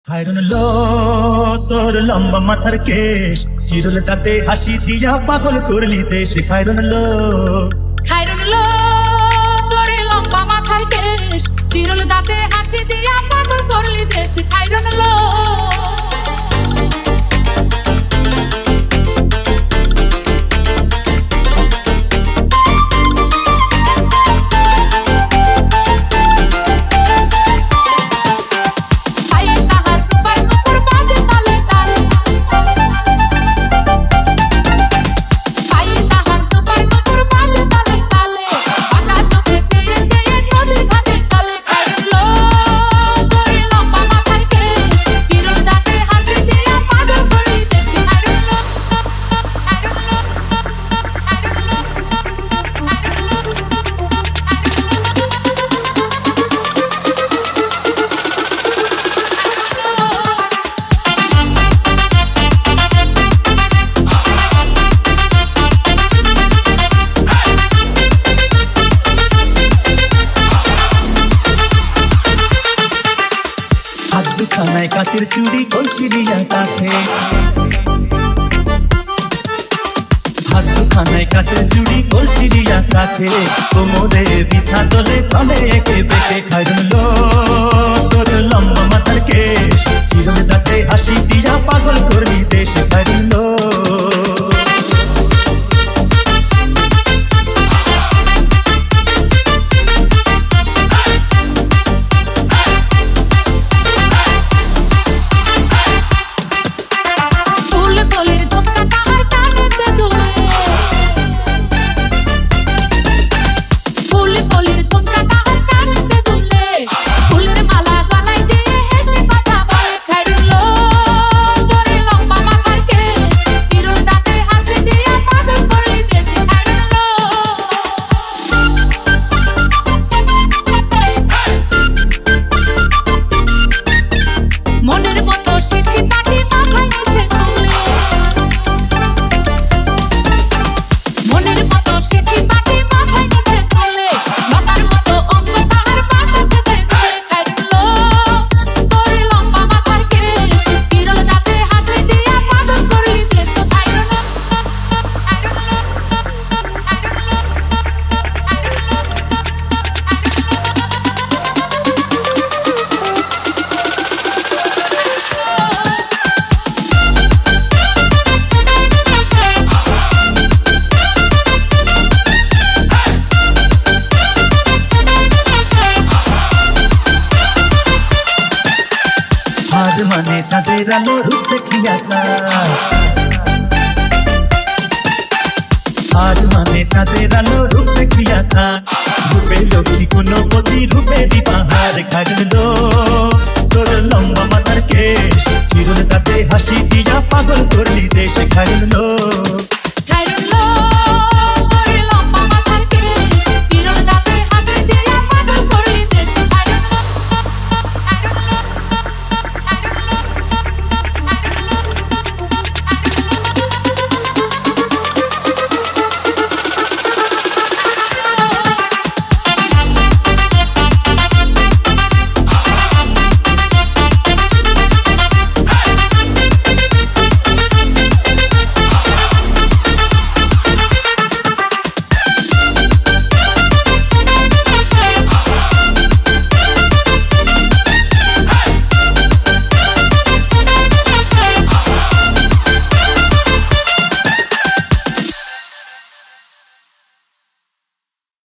হায়রন লো তোর লম্বা মাথার কেশ, চিরল তাতে হাসি দিয়া পাগল করলি দেশ। খায়রন লো খায়রুল লো তোর লম্বা মাথার কেশ, চিরল দাঁতে হাসি দিয়া পাগল করলি দেশ। খায়রুল লো দুখানায় কাচের চুড়ি কলসিলিয়া কাঠে, হাত দুখানায় কাচের চুড়ি কলসিলিয়া কাঠে, কোমরে বিছা তলে চলে একে বেঁকে। খায়রন লো তোর লম্বা মাথার কেশ, চিরল দাঁতে হাসি দিয়া পাগল করলি দেশ। খায়রন লো মানে চাঁদের আলো রূপ দেখিয়া আর মানে চাঁদের আলো রূপ দেখিয়া রূপে লক্ষ্মী কোনো পতি রূপেরই পাহাড়। খায়রন লো তোর লম্বা মাথার কেশ, চিরল তাতে হাসি দিয়া পাগল করলি দেশ। খায়রন লো